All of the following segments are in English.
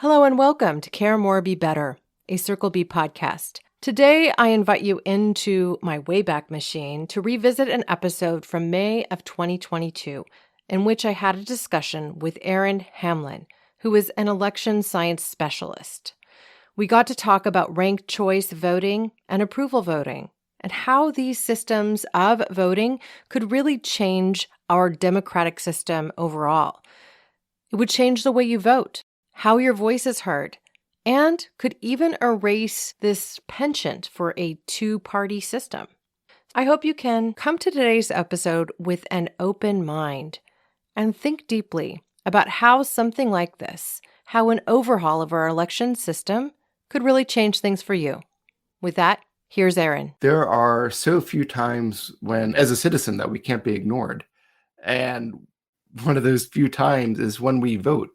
Hello and welcome to Care More, Be Better, a Circle B podcast. Today, I invite you into my Wayback Machine to revisit an episode from May of 2022, in which I had a discussion with Aaron Hamlin, who is an election science specialist. We got to talk about ranked choice voting and approval voting, and how these systems of voting could really change our democratic system overall. It would change the way you vote, how your voice is heard, and could even erase this penchant for a two-party system. I hope you can come to today's episode with an open mind and think deeply about how something like this, how an overhaul of our election system could really change things for you. With that, here's Aaron. There are so few times when, as a citizen, that we can't be ignored. And one of those few times is when we vote.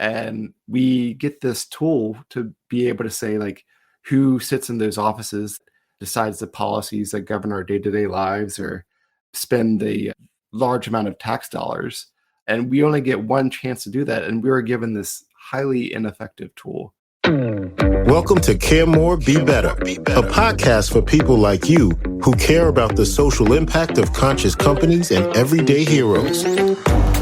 And we get this tool to be able to say, like, who sits in those offices, decides the policies that govern our day-to-day lives or spend the large amount of tax dollars. And we only get one chance to do that. And we were given this highly ineffective tool. Welcome to Care More, Be Better, a podcast for people like you who care about the social impact of conscious companies and everyday heroes.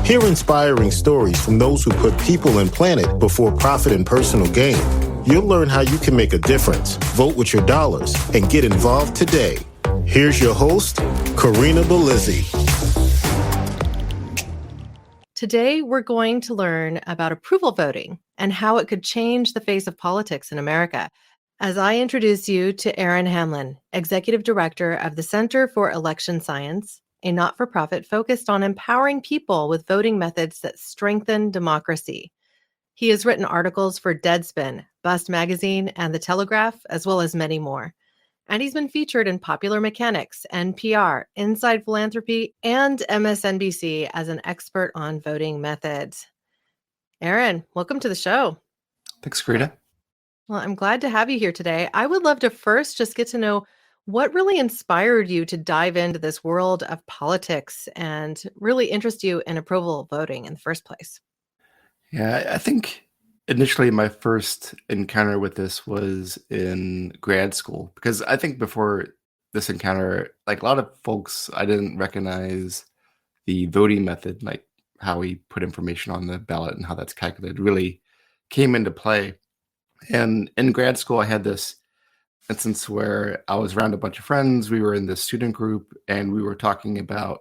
Hear inspiring stories from those who put people and planet before profit and personal gain. You'll learn how you can make a difference, vote with your dollars, and get involved today. Here's your host, Karina Belizzi. Today, we're going to learn about approval voting and how it could change the face of politics in America. As I introduce you to Aaron Hamlin, Executive Director of the Center for Election Science, a not-for-profit focused on empowering people with voting methods that strengthen democracy. He has written articles for Deadspin, Bust Magazine, and The Telegraph, as well as many more. And he's been featured in Popular Mechanics, NPR, Inside Philanthropy, and MSNBC as an expert on voting methods. Aaron, welcome to the show. Thanks, Greta. Well, I'm glad to have you here today. I would love to first just get to know what really inspired you to dive into this world of politics and really interest you in approval voting in the first place. Yeah, I think initially my first encounter with this was in grad school, because I think before this encounter, like a lot of folks, I didn't recognize the voting method, like how we put information on the ballot and how that's calculated really came into play. And in grad school, I had this instance where I was around a bunch of friends. We were in this student group and we were talking about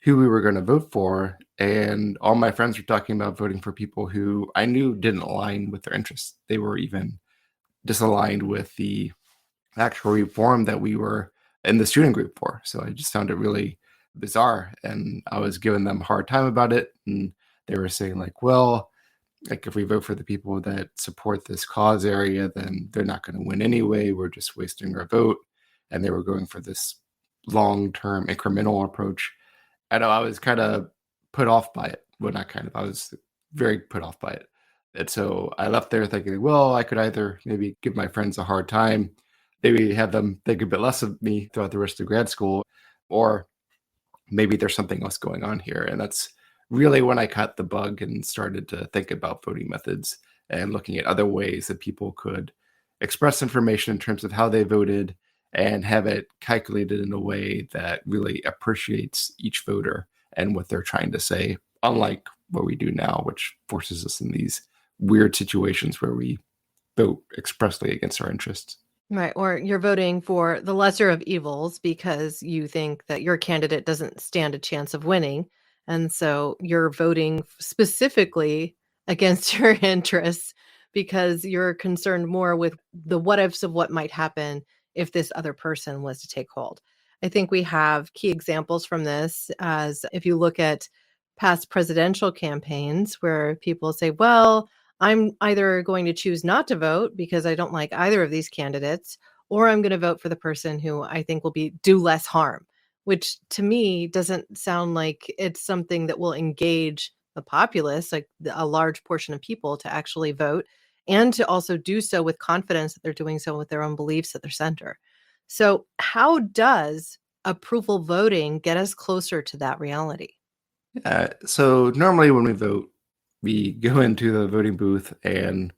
who we were going to vote for. And all my friends were talking about voting for people who I knew didn't align with their interests. They were even disaligned with the actual reform that we were in the student group for. So I just found it really bizarre. And I was giving them a hard time about it. And they were saying, like, well, like if we vote for the people that support this cause area, then they're not going to win anyway. We're just wasting our vote. And they were going for this long-term incremental approach. I know I was kind of put off by it. Well, not kind of, I was very put off by it. And so I left there thinking, well, I could either maybe give my friends a hard time, maybe have them think a bit less of me throughout the rest of grad school, or maybe there's something else going on here. And that's really when I caught the bug and started to think about voting methods and looking at other ways that people could express information in terms of how they voted and have it calculated in a way that really appreciates each voter and what they're trying to say, unlike what we do now, which forces us in these weird situations where we vote expressly against our interests. Right. Or you're voting for the lesser of evils because you think that your candidate doesn't stand a chance of winning. And so you're voting specifically against your interests because you're concerned more with the what ifs of what might happen if this other person was to take hold. I think we have key examples from this, as if you look at past presidential campaigns where people say, well, I'm either going to choose not to vote because I don't like either of these candidates, or I'm going to vote for the person who I think will do less harm, which to me doesn't sound like it's something that will engage the populace, like a large portion of people, to actually vote and to also do so with confidence that they're doing so with their own beliefs at their center. So how does approval voting get us closer to that reality? So normally when we vote, we go into the voting booth and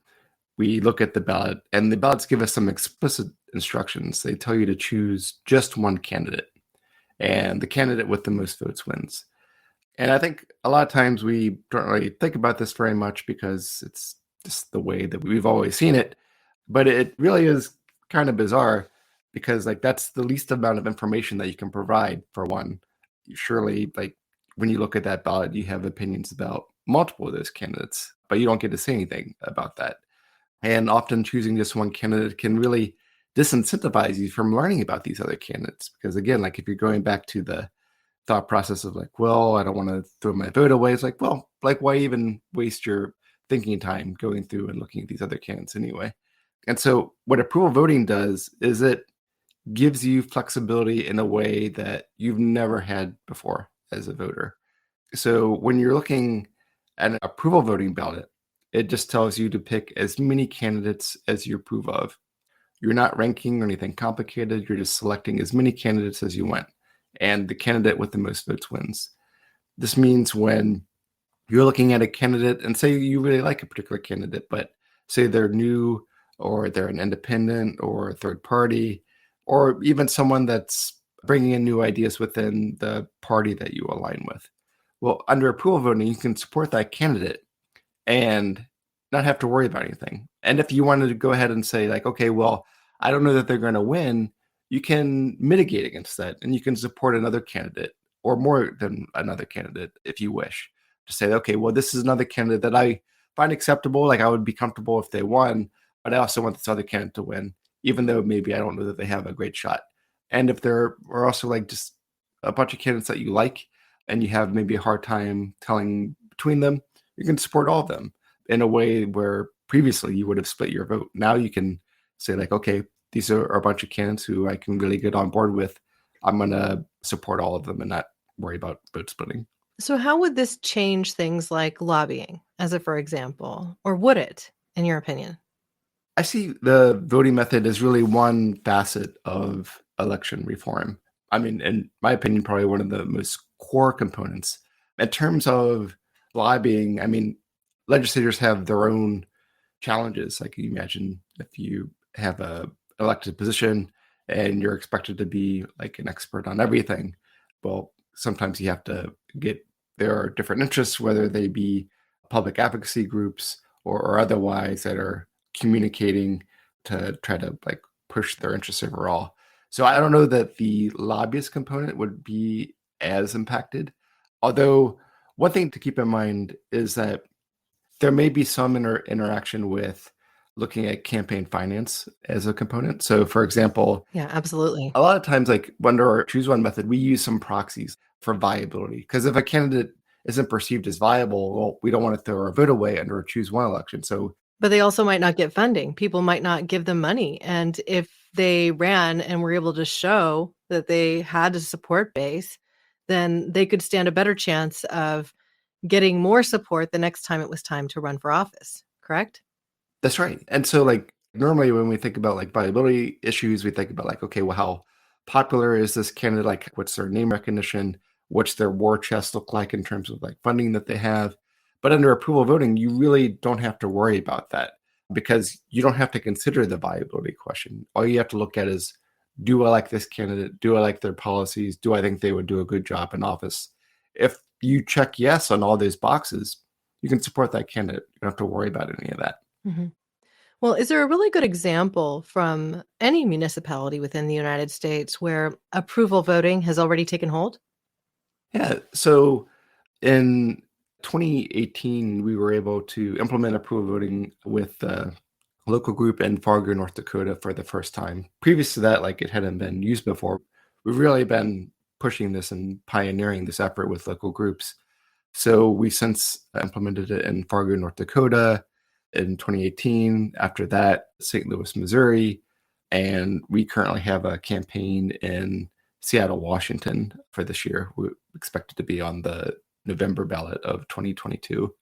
we look at the ballot, and the ballots give us some explicit instructions. They tell you to choose just one candidate, and the candidate with the most votes wins. And I think a lot of times we don't really think about this very much because it's just the way that we've always seen it. But it really is kind of bizarre because like that's the least amount of information that you can provide for one. Surely, like when you look at that ballot, you have opinions about multiple of those candidates, but you don't get to say anything about that. And often choosing just one candidate can really disincentivize you from learning about these other candidates. Because again, like if you're going back to the thought process of like, well, I don't want to throw my vote away. It's like, well, like why even waste your thinking time going through and looking at these other candidates anyway? And so what approval voting does is it gives you flexibility in a way that you've never had before as a voter. So when you're looking at an approval voting ballot, it just tells you to pick as many candidates as you approve of. You're not ranking or anything complicated. You're just selecting as many candidates as you want. And the candidate with the most votes wins. This means when you're looking at a candidate and say you really like a particular candidate, but say they're new or they're an independent or a third party, or even someone that's bringing in new ideas within the party that you align with. Well, under approval voting, you can support that candidate and not have to worry about anything. And if you wanted to go ahead and say like, okay, well, I don't know that they're going to win, you can mitigate against that and you can support another candidate or more than another candidate if you wish to say, okay, well, this is another candidate that I find acceptable. Like I would be comfortable if they won, but I also want this other candidate to win, even though maybe I don't know that they have a great shot. And if there are also like just a bunch of candidates that you like and you have maybe a hard time telling between them, you can support all of them in a way where previously you would have split your vote. Now you can say like, okay, these are a bunch of candidates who I can really get on board with. I'm going to support all of them and not worry about vote splitting. So how would this change things like lobbying, as a for example, or would it, in your opinion? I see the voting method as really one facet of election reform. I mean, in my opinion, probably one of the most core components. In terms of lobbying, I mean, legislators have their own challenges. Like you imagine if you have a elected position and you're expected to be like an expert on everything. Well, sometimes you have to there are different interests, whether they be public advocacy groups or otherwise that are communicating to try to like push their interests overall. So I don't know that the lobbyist component would be as impacted. Although one thing to keep in mind is that there may be some interaction with looking at campaign finance as a component. So for example, Yeah, absolutely. a lot of times like under our choose one method, we use some proxies for viability. Because if a candidate isn't perceived as viable, well, we don't want to throw our vote away under a choose one election. So But they also might not get funding. People might not give them money. And if they ran and were able to show that they had a support base, then they could stand a better chance of getting more support the next time it was time to run for office, correct? that's right. And so like normally when we think about like viability issues, we think about like, okay, well, how popular is this candidate? Like what's their name recognition? What's their war chest look like in terms of like funding that they have? But under approval voting, you really don't have to worry about that because you don't have to consider the viability question. All you have to look at is, do I like this candidate? Do I like their policies? Do I think they would do a good job in office? If you check yes on all those boxes, you can support that candidate. You don't have to worry about any of that. hmm Well, is there a really good example from any municipality within the United States where approval voting has already taken hold? Yeah. So in 2018, we were able to implement approval voting with a local group in Fargo, North Dakota for the first time. Previous to that, like it hadn't been used before. We've really been pushing this and pioneering this effort with local groups. So we since implemented it in Fargo, North Dakota in 2018. After that, St. Louis, Missouri. And we currently have a campaign in Seattle, Washington for this year. We expect it to be on the November ballot of 2022.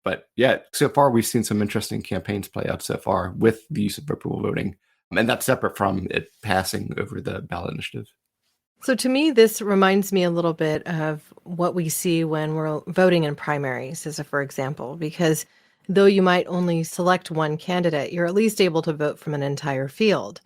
But yeah, so far we've seen some interesting campaigns play out so far with the use of approval voting. And that's separate from it passing over the ballot initiative. So to me, this reminds me a little bit of what we see when we're voting in primaries, as a for example, because though you might only select one candidate, you're at least able to vote from an entire field.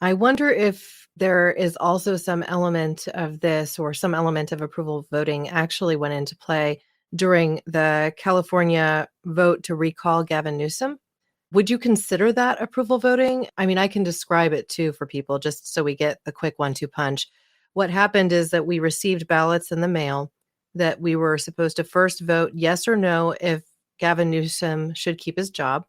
I wonder if there is also some element of this or some element of approval voting actually went into play during the California vote to recall Gavin Newsom. Would you consider that approval voting? I mean, I can describe it too for people just so we get the quick 1-2 punch. What happened is that we received ballots in the mail that we were supposed to first vote yes or no if Gavin Newsom should keep his job.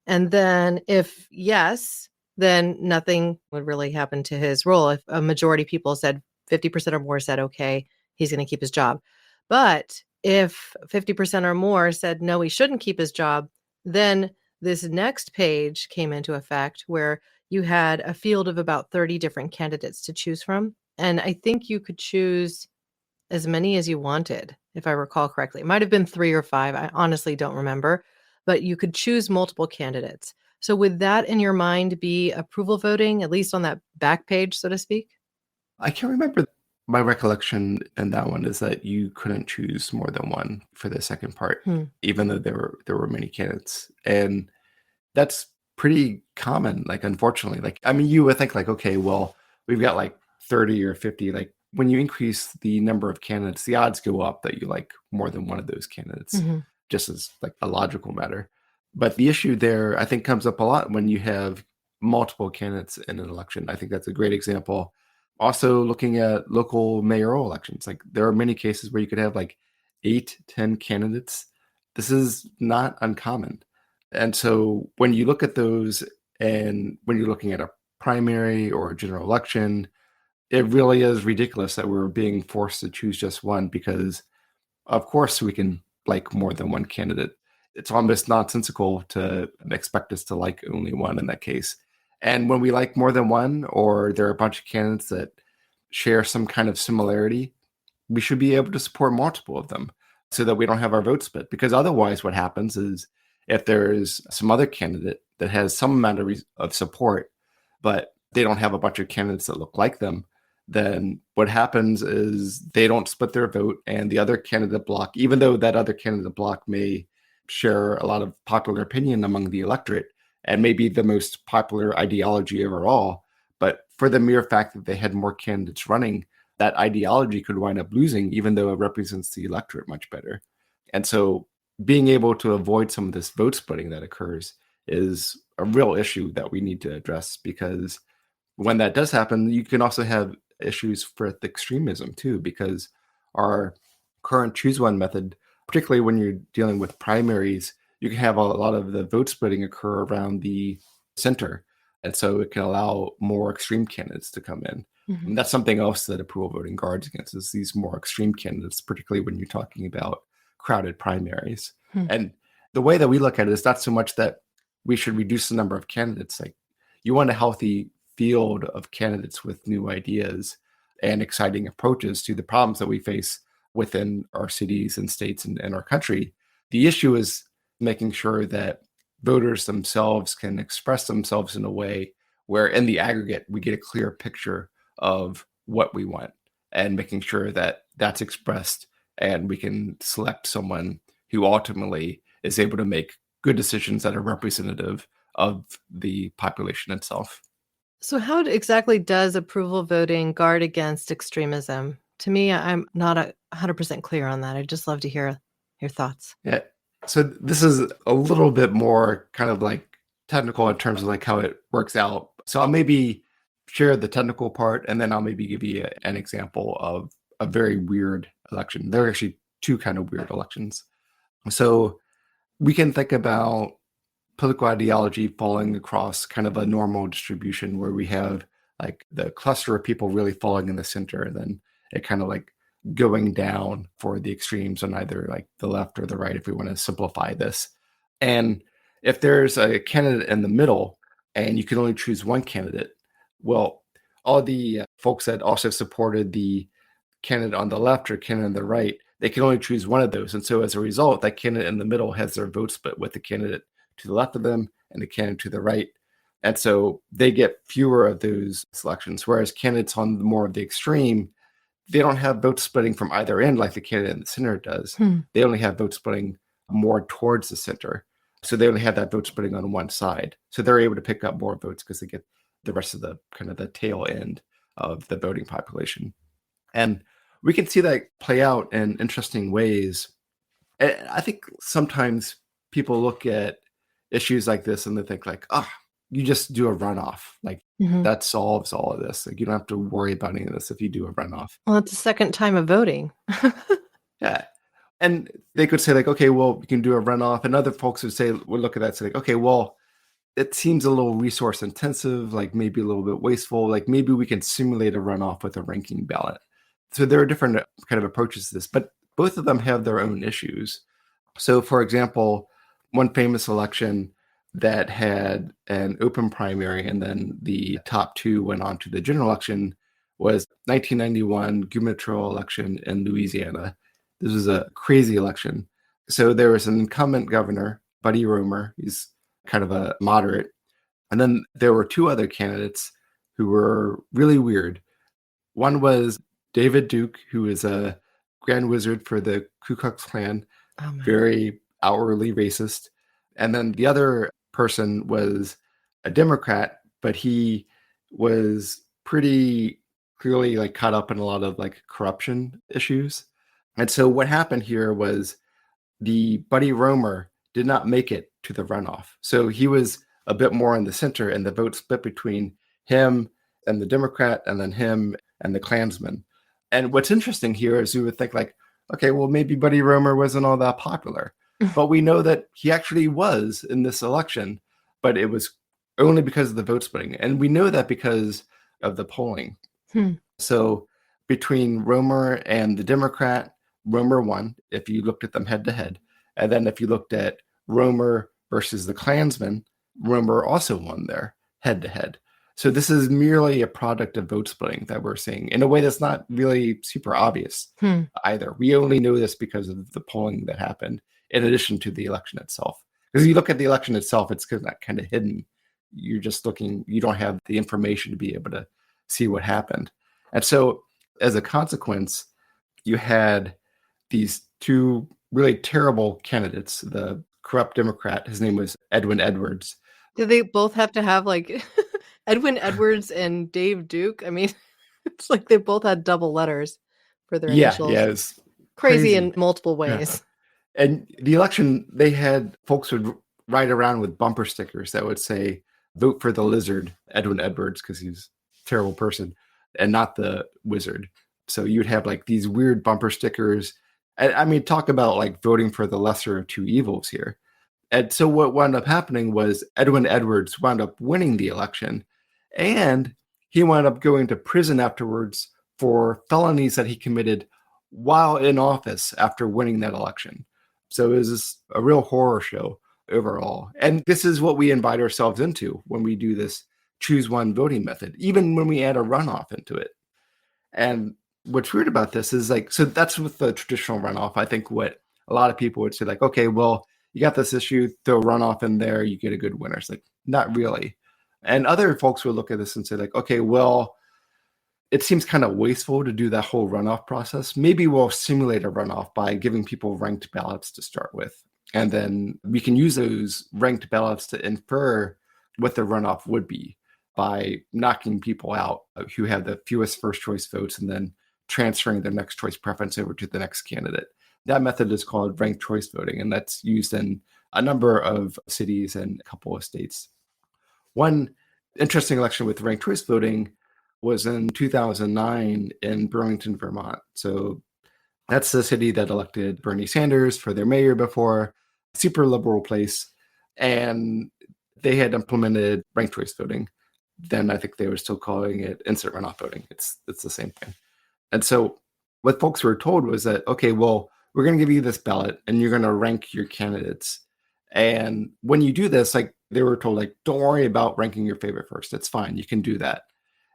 And then if yes, then nothing would really happen to his role. If a majority of people said 50% or more said, okay, he's going to keep his job. But if 50% or more said, no, he shouldn't keep his job, then this next page came into effect where you had a field of about 30 different candidates to choose from. And I think you could choose as many as you wanted, if I recall correctly. It might have been 3 or 5. I honestly don't remember, but you could choose multiple candidates. So would that in your mind be approval voting, at least on that back page, so to speak? I can't remember. My recollection in that one is that you couldn't choose more than one for the second part, even though there were many candidates. And that's pretty common, like, unfortunately. Like, I mean, you would think like, okay, well, we've got like 30 or 50. Like, when you increase the number of candidates, the odds go up that you like more than one of those candidates, just as like a logical matter. But the issue there, I think, comes up a lot when you have multiple candidates in an election. I think that's a great example. Also, looking at local mayoral elections, like there are many cases where you could have like 8, 10 candidates. This is not uncommon. And so when you look at those and when you're looking at a primary or a general election, it really is ridiculous that we're being forced to choose just one because, of course, we can like more than one candidate. It's almost nonsensical to expect us to like only one in that case. And when we like more than one, or there are a bunch of candidates that share some kind of similarity, we should be able to support multiple of them so that we don't have our vote split. Because otherwise, what happens is if there's some other candidate that has some amount of support, but they don't have a bunch of candidates that look like them, then what happens is they don't split their vote, and the other candidate block, even though that other candidate block may share a lot of popular opinion among the electorate and maybe the most popular ideology overall, but for the mere fact that they had more candidates running, that ideology could wind up losing, even though it represents the electorate much better. And so being able to avoid some of this vote splitting that occurs is a real issue that we need to address, because when that does happen, you can also have issues for the extremism too, because our current choose one method, particularly when you're dealing with primaries, you can have a lot of the vote splitting occur around the center. And so it can allow more extreme candidates to come in. And that's something else that approval voting guards against, is these more extreme candidates, particularly when you're talking about crowded primaries. And the way that we look at it is not so much that we should reduce the number of candidates. Like, you want a healthy field of candidates with new ideas and exciting approaches to the problems that we face within our cities and states and our country. The issue is making sure that voters themselves can express themselves in a way where in the aggregate we get a clear picture of what we want, and making sure that that's expressed and we can select someone who ultimately is able to make good decisions that are representative of the population itself. So how exactly does approval voting guard against extremism? To me, I'm not 100% clear on that. I'd just love to hear your thoughts. Yeah. So this is a little bit more kind of like technical in terms of like how it works out. So I'll maybe share the technical part, and then I'll maybe give you an example of a very weird election. There are actually two kind of weird elections. So we can think about political ideology falling across kind of a normal distribution where we have like the cluster of people really falling in the center, and then it kind of like going down for the extremes on either like the left or the right, if we want to simplify this. And if there's a candidate in the middle and you can only choose one candidate, well, all the folks that also supported the candidate on the left or candidate on the right, they can only choose one of those. And so as a result, that candidate in the middle has their vote split with the candidate to the left of them and the candidate to the right. And so they get fewer of those selections, whereas candidates on more of the extreme, they don't have vote splitting from either end like the candidate in the center does. They only have vote splitting more towards the center. So they only had that vote splitting on one side. So they're able to pick up more votes because they get the rest of the kind of the tail end of the voting population. And we can see that play out in interesting ways. And I think sometimes people look at issues like this and they think like, you just do a runoff. Like that solves all of this. Like you don't have to worry about any of this if you do a runoff. Well, it's the second time of voting. Yeah. And they could say like, okay, well, you can do a runoff. And other folks would look at that and say like, okay, well, it seems a little resource intensive, like maybe a little bit wasteful. Like maybe we can simulate a runoff with a ranking ballot. So there are different kind of approaches to this, but both of them have their own issues. So for example, one famous election that had an open primary and then the top two went on to the general election was 1991 gubernatorial election in Louisiana. This was a crazy election. So there was an incumbent governor, Buddy Roemer. He's kind of a moderate. And then there were two other candidates who were really weird. One was David Duke, who is a Grand Wizard for the Ku Klux Klan, very outwardly racist. And then the other person was a Democrat, but he was pretty clearly like caught up in a lot of like corruption issues. And so what happened here was the Buddy Roemer did not make it to the runoff. So he was a bit more in the center, and the vote split between him and the Democrat and then him and the Klansman. And what's interesting here is you would think like, okay, well, maybe Buddy Roemer wasn't all that popular. But we know that he actually was in this election, but it was only because of the vote splitting. And we know that because of the polling. So between Roemer and the Democrat, Roemer won if you looked at them head to head. And then if you looked at Roemer versus the Klansman, Roemer also won there head to head. So this is merely a product of vote splitting that we're seeing in a way that's not really super obvious either. We only know this because of the polling that happened in addition to the election itself. Because you look at the election itself, it's kind of hidden. You're just looking, you don't have the information to be able to see what happened. And so as a consequence, you had these two really terrible candidates. The corrupt Democrat, his name was Edwin Edwards. Do they both have to have like Edwin Edwards and Dave Duke? I mean, it's like they both had double letters for their initials. Yeah, it's crazy in multiple ways. Yeah. And the election, they had folks would ride around with bumper stickers that would say, vote for the lizard, Edwin Edwards, because he's a terrible person, and not the wizard. So you'd have like these weird bumper stickers. I mean, talk about like voting for the lesser of two evils here. And so what wound up happening was Edwin Edwards wound up winning the election, and he wound up going to prison afterwards for felonies that he committed while in office after winning that election. So it was just a real horror show overall. And this is what we invite ourselves into when we do this choose one voting method, even when we add a runoff into it. And what's weird about this is like, so that's with the traditional runoff. I think what a lot of people would say like, okay, well, you got this issue, throw a runoff in there, you get a good winner. It's like, not really. And other folks would look at this and say like, okay, well, it seems kind of wasteful to do that whole runoff process. Maybe we'll simulate a runoff by giving people ranked ballots to start with. And then we can use those ranked ballots to infer what the runoff would be by knocking people out who have the fewest first choice votes and then transferring their next choice preference over to the next candidate. That method is called ranked choice voting, and that's used in a number of cities and a couple of states. One interesting election with ranked choice voting was in 2009 in Burlington, Vermont. So that's the city that elected Bernie Sanders for their mayor before, super liberal place. And they had implemented ranked choice voting. Then I think they were still calling it instant runoff voting. It's the same thing. And so what folks were told was that, okay, well, we're going to give you this ballot and you're going to rank your candidates. And when you do this, like they were told, like, don't worry about ranking your favorite first. It's fine. You can do that.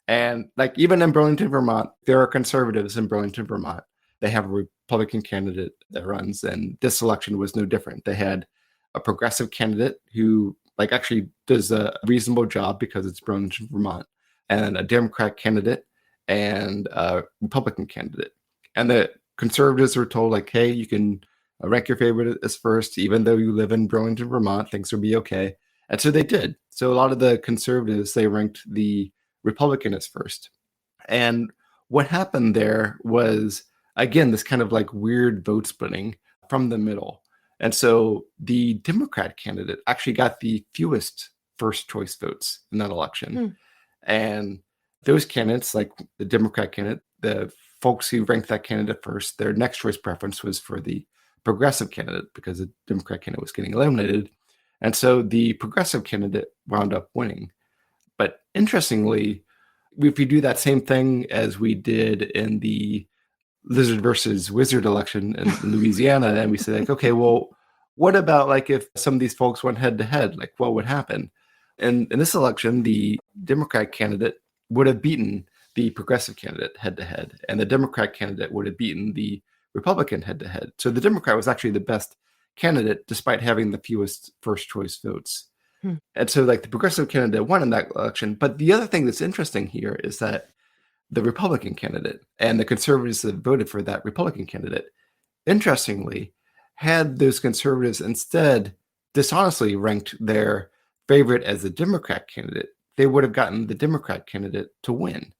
And like even in Burlington, Vermont, there are conservatives in Burlington, Vermont. They have a Republican candidate that runs, and this election was no different. They had a progressive candidate who like actually does a reasonable job because it's Burlington, Vermont, and a Democrat candidate and a Republican candidate. And the conservatives were told like, hey, you can rank your favorite as first, even though you live in Burlington, Vermont, things will be okay. And so they did. So a lot of the conservatives, they ranked the Republican as first. And what happened there was, again, this kind of like weird vote splitting from the middle. And so the Democrat candidate actually got the fewest first choice votes in that election. And those candidates, like the Democrat candidate, the folks who ranked that candidate first, their next choice preference was for the progressive candidate because the Democrat candidate was getting eliminated. And so the progressive candidate wound up winning. But interestingly, if we do that same thing as we did in the lizard versus wizard election in Louisiana, and we say like, okay, well, what about like if some of these folks went head to head, like what would happen? And in this election, the Democrat candidate would have beaten the progressive candidate head to head, and the Democrat candidate would have beaten the Republican head to head. So the Democrat was actually the best candidate despite having the fewest first choice votes. And so like the progressive candidate won in that election. But the other thing that's interesting here is that the Republican candidate and the conservatives that voted for that Republican candidate, interestingly, had those conservatives instead dishonestly ranked their favorite as the Democrat candidate, they would have gotten the Democrat candidate to win.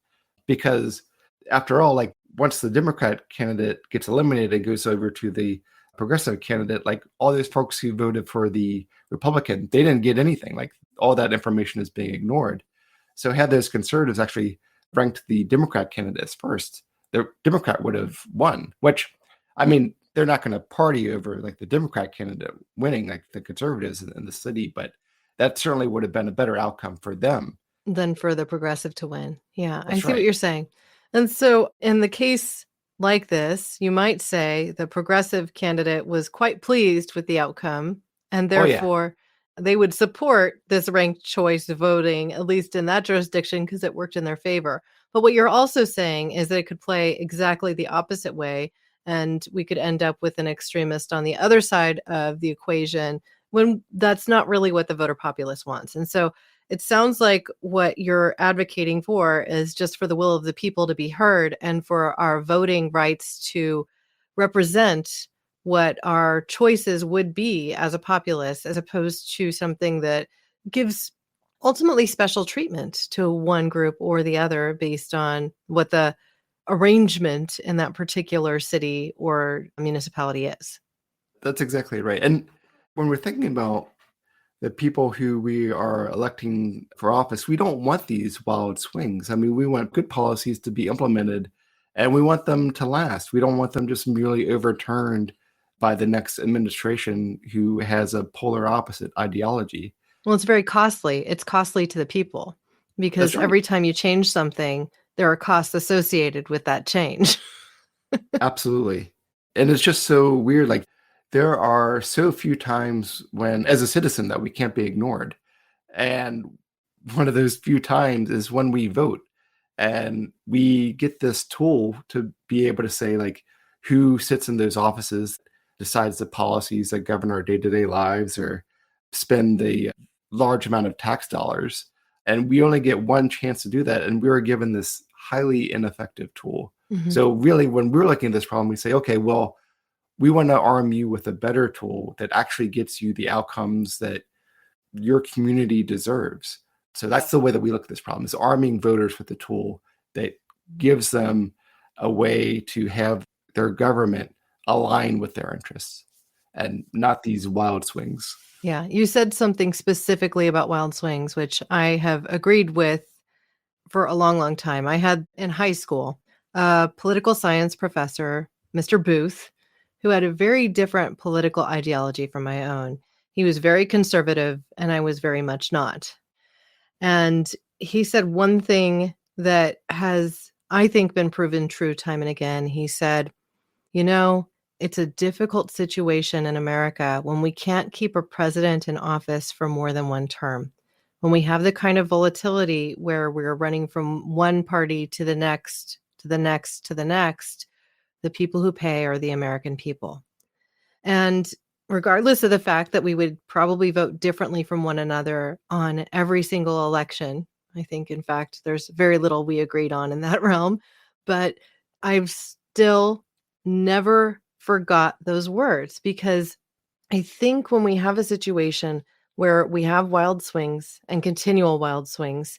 Because after all, like once the Democrat candidate gets eliminated and goes over to the progressive candidate, like all those folks who voted for the Republican, they didn't get anything. Like all that information is being ignored. So had those conservatives actually ranked the Democrat candidate as first, the Democrat would have won, which, I mean, they're not going to party over like the Democrat candidate winning like the conservatives in the city, but that certainly would have been a better outcome for them than for the progressive to win. Yeah, I That's see what right. you're saying. And so in the case like this, you might say the progressive candidate was quite pleased with the outcome, and Oh, yeah. therefore they would support this ranked choice voting, at least in that jurisdiction, because it worked in their favor. But what you're also saying is that it could play exactly the opposite way, and we could end up with an extremist on the other side of the equation when that's not really what the voter populace wants. And so it sounds like what you're advocating for is just for the will of the people to be heard and for our voting rights to represent what our choices would be as a populace, as opposed to something that gives ultimately special treatment to one group or the other based on what the arrangement in that particular city or municipality is. That's exactly right. And when we're thinking about the people who we are electing for office, we don't want these wild swings. I mean, we want good policies to be implemented and we want them to last. We don't want them just merely overturned by the next administration who has a polar opposite ideology. Well, it's very costly. It's costly to the people because That's right. every time you change something, there are costs associated with that change. Absolutely. And it's just so weird. Like, there are so few times when, as a citizen, that we can't be ignored. And one of those few times is when we vote. And we get this tool to be able to say, like, who sits in those offices, decides the policies that govern our day-to-day lives or spend the large amount of tax dollars. And we only get one chance to do that. And we were given this highly ineffective tool. Mhm. So really, when we're looking at this problem, we say, okay, well, we want to arm you with a better tool that actually gets you the outcomes that your community deserves. So that's the way that we look at this problem, is arming voters with a tool that gives them a way to have their government align with their interests and not these wild swings. Yeah, you said something specifically about wild swings, which I have agreed with for a long, long time. I had in high school a political science professor, Mr. Booth, who had a very different political ideology from my own. He was very conservative, and I was very much not. And he said one thing that has, I think, been proven true time and again. He said, you know, it's a difficult situation in America when we can't keep a president in office for more than one term. When we have the kind of volatility where we're running from one party to the next, to the next, to the next, the people who pay are the American people. And regardless of the fact that we would probably vote differently from one another on every single election, I think, in fact, there's very little we agreed on in that realm, but I've still never forgot those words, because I think when we have a situation where we have wild swings and continual wild swings,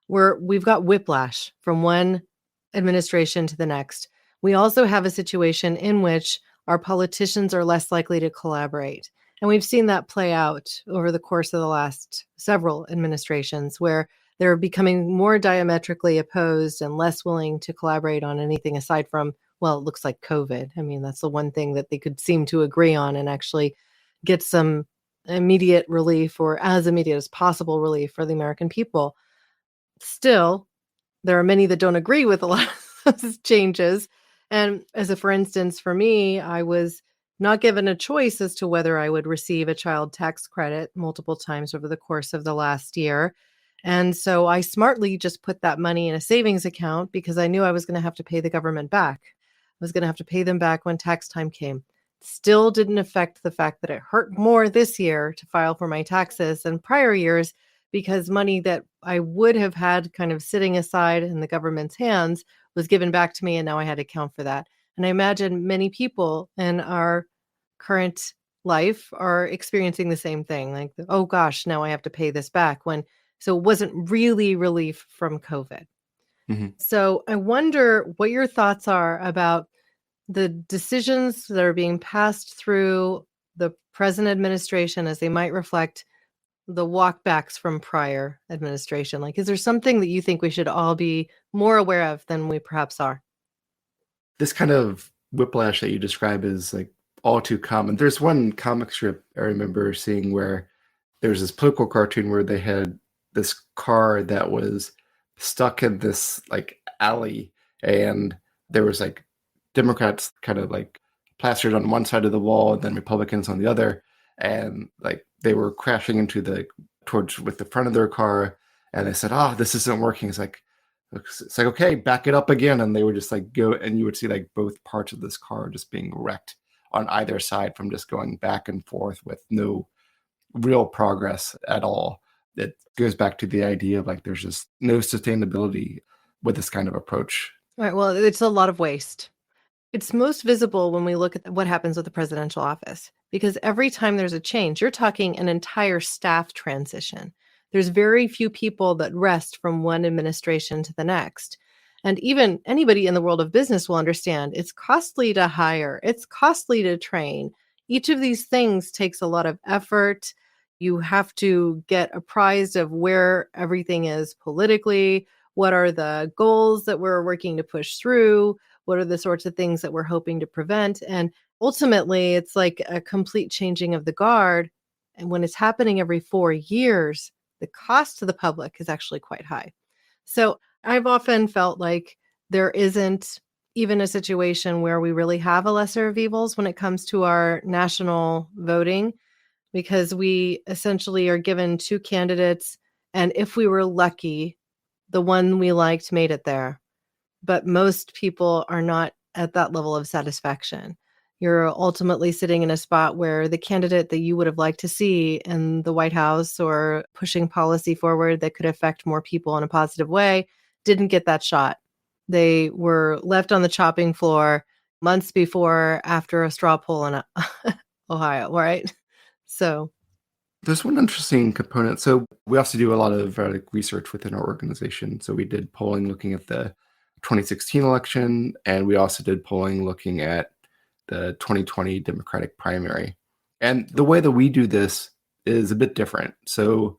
where we've got whiplash from one administration to the next, we also have a situation in which our politicians are less likely to collaborate. And we've seen that play out over the course of the last several administrations, where they're becoming more diametrically opposed and less willing to collaborate on anything aside from, well, it looks like COVID. I mean, that's the one thing that they could seem to agree on and actually get some immediate relief, or as immediate as possible relief, for the American people. Still, there are many that don't agree with a lot of those changes. And for instance, for me, I was not given a choice as to whether I would receive a child tax credit multiple times over the course of the last year. And so I smartly just put that money in a savings account, because I knew I was going to have to pay the government back. I was going to have to pay them back when tax time came. Still didn't affect the fact that it hurt more this year to file for my taxes than prior years, because money that I would have had kind of sitting aside in the government's hands was given back to me, and now I had to account for that. And I imagine many people in our current life are experiencing the same thing, like, oh gosh, now I have to pay this back, so it wasn't really relief from COVID. Mm-hmm. So I wonder what your thoughts are about the decisions that are being passed through the present administration as they might reflect the walkbacks from prior administration. Like, is there something that you think we should all be more aware of than we perhaps are? This kind of whiplash that you describe is like all too common. There's one comic strip I remember seeing where there's this political cartoon where they had this car that was stuck in this like alley, and there was like Democrats kind of like plastered on one side of the wall and then Republicans on the other, and like they were crashing into towards with the front of their car, and they said, this isn't working. It's like okay, back it up again, and they would just like go, and you would see like both parts of this car just being wrecked on either side from just going back and forth with no real progress at all. It goes back to the idea of like there's just no sustainability with this kind of approach. All right. Well, it's a lot of waste. It's most visible when we look at what happens with the presidential office, because every time there's a change, you're talking an entire staff transition. There's very few people that rest from one administration to the next. And even anybody in the world of business will understand it's costly to hire, it's costly to train. Each of these things takes a lot of effort. You have to get apprised of where everything is politically. What are the goals that we're working to push through? What are the sorts of things that we're hoping to prevent? And ultimately, it's like a complete changing of the guard. And when it's happening every 4 years, the cost to the public is actually quite high. So I've often felt like there isn't even a situation where we really have a lesser of evils when it comes to our national voting, because we essentially are given two candidates. And if we were lucky, the one we liked made it there. But most people are not at that level of satisfaction. You're ultimately sitting in a spot where the candidate that you would have liked to see in the White House or pushing policy forward that could affect more people in a positive way didn't get that shot. They were left on the chopping floor months before, after a straw poll in Ohio, right? So There's one interesting component. So we also do a lot of research within our organization. So we did polling looking at the 2016 election, and we also did polling looking at the 2020 Democratic primary. And the way that we do this is a bit different. So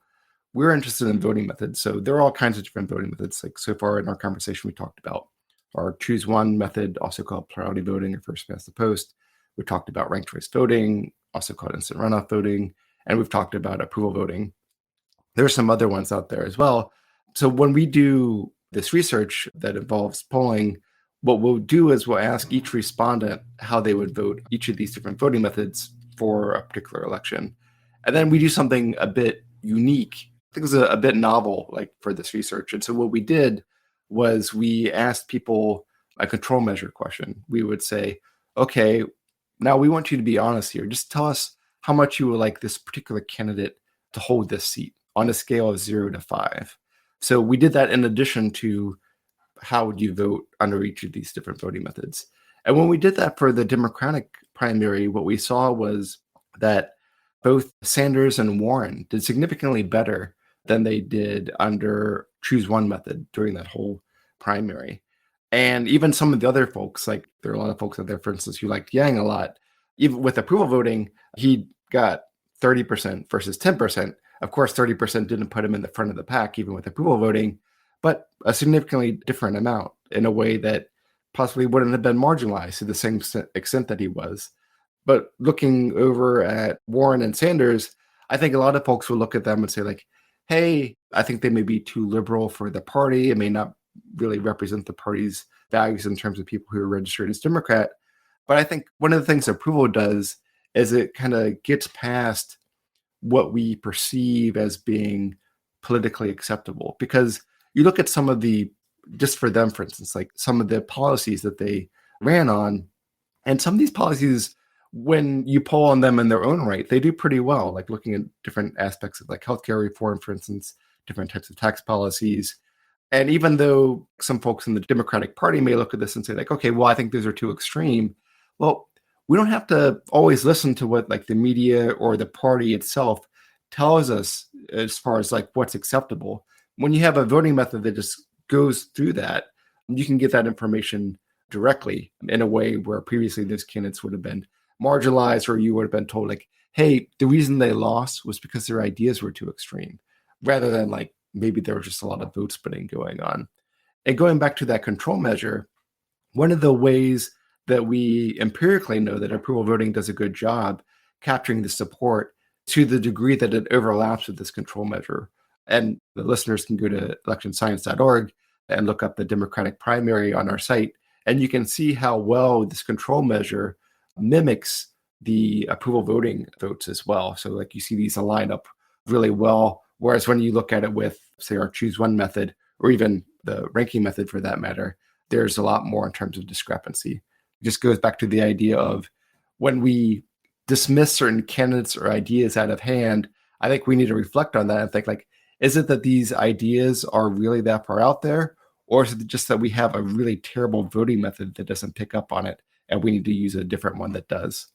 we're interested in voting methods. So there are all kinds of different voting methods. Like so far in our conversation, we talked about our choose one method, also called plurality voting or first past the post. We talked about ranked choice voting, also called instant runoff voting. And we've talked about approval voting. There are some other ones out there as well. So when we do this research that involves polling, what we'll do is we'll ask each respondent how they would vote each of these different voting methods for a particular election. And then we do something a bit unique. I think it was a bit novel, like for this research. And so what we did was we asked people a control measure question. We would say, okay, now we want you to be honest here. Just tell us how much you would like this particular candidate to hold this seat on a scale of 0 to 5. So we did that in addition to how would you vote under each of these different voting methods. And when we did that for the Democratic primary, what we saw was that both Sanders and Warren did significantly better than they did under choose one method during that whole primary. And even some of the other folks, like there are a lot of folks out there, for instance, who liked Yang a lot. Even with approval voting, he got 30% versus 10%. Of course, 30% didn't put him in the front of the pack, even with approval voting, but a significantly different amount in a way that possibly wouldn't have been marginalized to the same extent that he was. But looking over at Warren and Sanders, I think a lot of folks will look at them and say, like, hey, I think they may be too liberal for the party. It may not really represent the party's values in terms of people who are registered as Democrat. But I think one of the things approval does is it kind of gets past what we perceive as being politically acceptable. Because you look at some of the, just for them, for instance, like some of the policies that they ran on, and some of these policies, when you poll on them in their own right, they do pretty well, like looking at different aspects of like healthcare reform, for instance, different types of tax policies. And even though some folks in the Democratic Party may look at this and say like, okay, well, I think those are too extreme. Well, we don't have to always listen to what like the media or the party itself tells us as far as like what's acceptable. When you have a voting method that just goes through that, you can get that information directly in a way where previously those candidates would have been marginalized, or you would have been told like, hey, the reason they lost was because their ideas were too extreme, rather than like maybe there was just a lot of vote splitting going on. And going back to that control measure, one of the ways that we empirically know that approval voting does a good job capturing the support to the degree that it overlaps with this control measure. And the listeners can go to electionscience.org and look up the Democratic primary on our site, and you can see how well this control measure mimics the approval voting votes as well. So like you see these line up really well. Whereas when you look at it with, say, our choose one method, or even the ranking method for that matter, there's a lot more in terms of discrepancy. It just goes back to the idea of when we dismiss certain candidates or ideas out of hand, I think we need to reflect on that and think like, is it that these ideas are really that far out there? Or is it just that we have a really terrible voting method that doesn't pick up on it and we need to use a different one that does?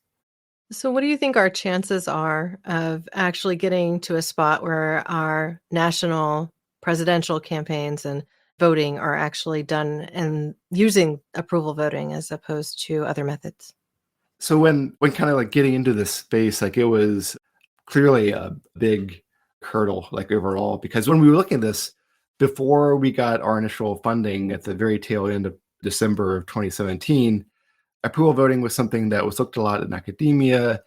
So, what do you think our chances are of actually getting to a spot where our national presidential campaigns and voting are actually done and using approval voting as opposed to other methods? So when kind of like getting into this space, like it was clearly a big hurdle, like overall, because when we were looking at this before we got our initial funding at the very tail end of December of 2017, approval voting was something that was looked a lot in academia.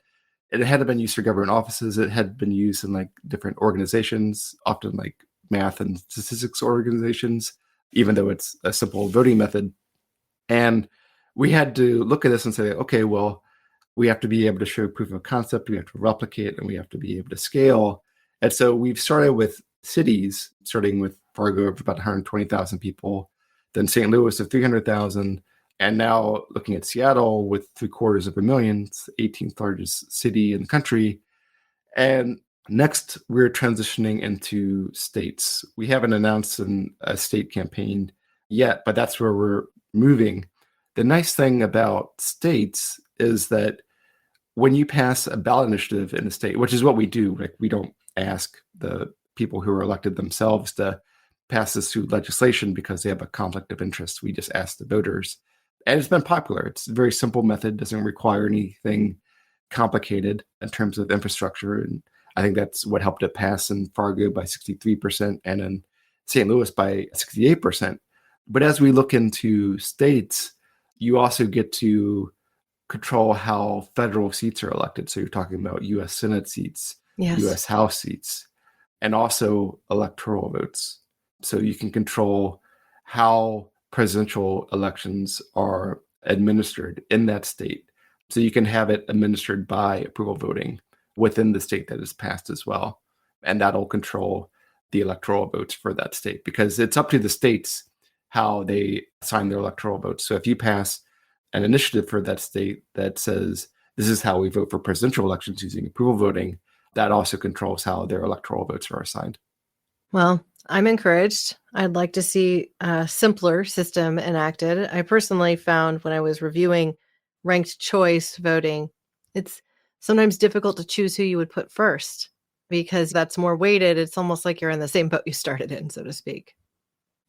It had been used for government offices. It had been used in like different organizations, often like math and statistics organizations, even though it's a simple voting method. And we had to look at this and say, okay, well, we have to be able to show proof of concept, we have to replicate, and we have to be able to scale. And so we've started with cities, starting with Fargo of about 120,000 people, then St. Louis of 300,000, and now looking at Seattle with 750,000, it's the 18th largest city in the country. And next, we're transitioning into states. We haven't announced a state campaign yet, but that's where we're moving. The nice thing about states is that when you pass a ballot initiative in a state, which is what we do, like we don't ask the people who are elected themselves to pass this through legislation because they have a conflict of interest. We just ask the voters. And it's been popular. It's a very simple method, doesn't require anything complicated in terms of infrastructure. And I think that's what helped it pass in Fargo by 63% and in St. Louis by 68%. But as we look into states, you also get to control how federal seats are elected. So you're talking about U.S. Senate seats, Yes. U.S. House seats, and also electoral votes. So you can control how presidential elections are administered in that state. So you can have it administered by approval voting within the state that is passed as well. And that'll control the electoral votes for that state, because it's up to the states how they assign their electoral votes. So if you pass an initiative for that state that says, this is how we vote for presidential elections using approval voting, that also controls how their electoral votes are assigned. Well, I'm encouraged. I'd like to see a simpler system enacted. I personally found when I was reviewing ranked choice voting, it's sometimes difficult to choose who you would put first because that's more weighted. It's almost like you're in the same boat you started in, so to speak.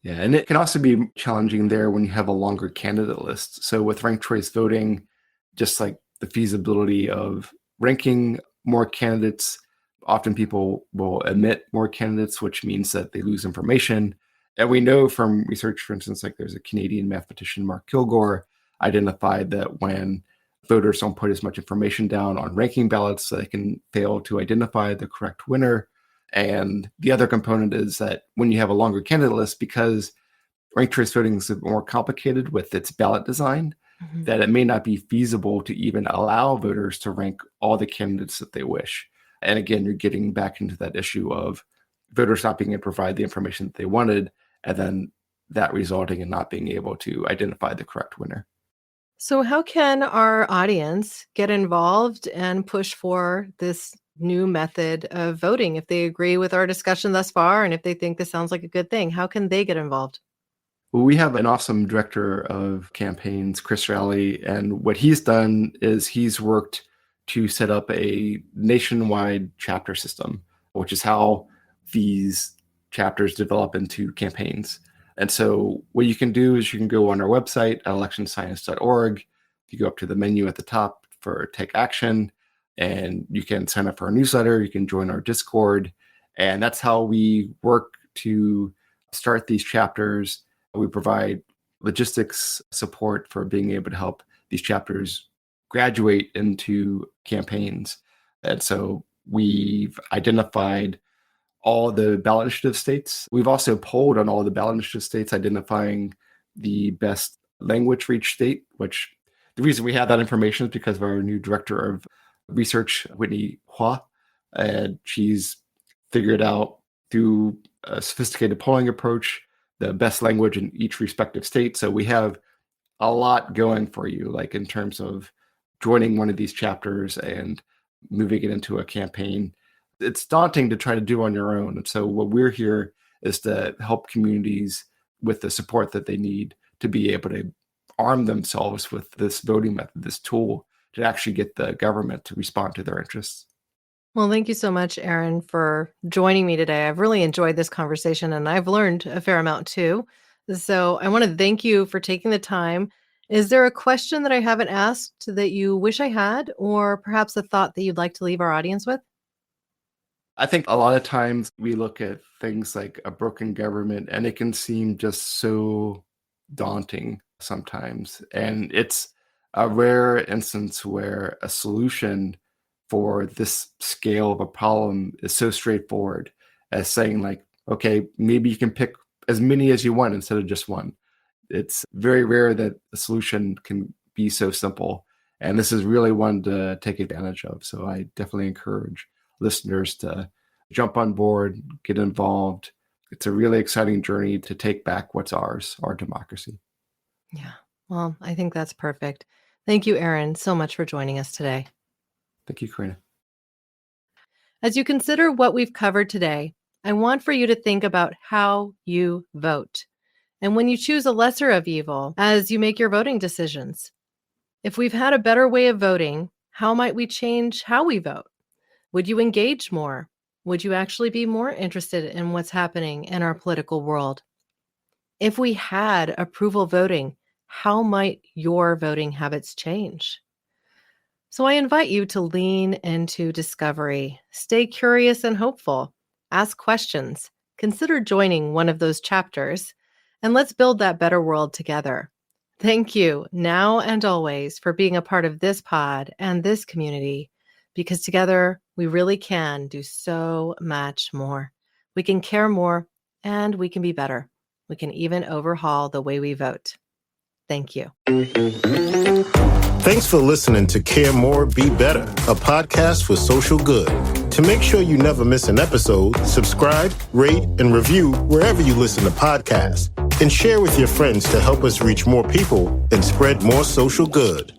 Yeah, and it can also be challenging there when you have a longer candidate list. So with ranked choice voting, just like the feasibility of ranking more candidates, often people will omit more candidates, which means that they lose information. And we know from research, for instance, like there's a Canadian mathematician, Mark Kilgore, identified that when voters don't put as much information down on ranking ballots, they can fail to identify the correct winner. And the other component is that when you have a longer candidate list, because ranked choice voting is more complicated with its ballot design, that it may not be feasible to even allow voters to rank all the candidates that they wish. And again, you're getting back into that issue of voters not being able to provide the information that they wanted, and then that resulting in not being able to identify the correct winner. So, how can our audience get involved and push for this new method of voting if they agree with our discussion thus far and if they think this sounds like a good thing? How can they get involved? Well, we have an awesome director of campaigns, Chris Rowley, and what he's done is he's worked to set up a nationwide chapter system, which is how these chapters develop into campaigns. And so what you can do is you can go on our website at electionscience.org. You go up to the menu at the top for Take Action, and you can sign up for our newsletter. You can join our Discord. And that's how we work to start these chapters. We provide logistics support for being able to help these chapters graduate into campaigns. And so we've identified all the ballot initiative states. We've also polled on all the ballot initiative states, identifying the best language for each state, which the reason we have that information is because of our new director of research, Whitney Hua. And she's figured out through a sophisticated polling approach the best language in each respective state. So we have a lot going for you, like in terms of joining one of these chapters and moving it into a campaign. It's daunting to try to do on your own. And so what we're here is to help communities with the support that they need to be able to arm themselves with this voting method, this tool, to actually get the government to respond to their interests. Well, thank you so much, Aaron, for joining me today. I've really enjoyed this conversation and I've learned a fair amount too. So I want to thank you for taking the time. Is there a question that I haven't asked that you wish I had, or perhaps a thought that you'd like to leave our audience with? I think a lot of times we look at things like a broken government and it can seem just so daunting sometimes. And it's a rare instance where a solution for this scale of a problem is so straightforward as saying like, okay, maybe you can pick as many as you want instead of just one. It's very rare that a solution can be so simple. And this is really one to take advantage of. So I definitely encourage listeners to jump on board, get involved. It's a really exciting journey to take back what's ours, our democracy. Yeah, well, I think that's perfect. Thank you, Aaron, so much for joining us today. Thank you, Karina. As you consider what we've covered today, I want for you to think about how you vote. And when you choose a lesser of evil as you make your voting decisions. If we've had a better way of voting, how might we change how we vote? Would you engage more? Would you actually be more interested in what's happening in our political world? If we had approval voting, how might your voting habits change? So I invite you to lean into discovery, stay curious and hopeful, ask questions, consider joining one of those chapters, and let's build that better world together. Thank you now and always for being a part of this pod and this community, because together we really can do so much more. We can care more and we can be better. We can even overhaul the way we vote. Thank you. Thanks for listening to Care More, Be Better, a podcast for social good. To make sure you never miss an episode, subscribe, rate, and review wherever you listen to podcasts, and share with your friends to help us reach more people and spread more social good.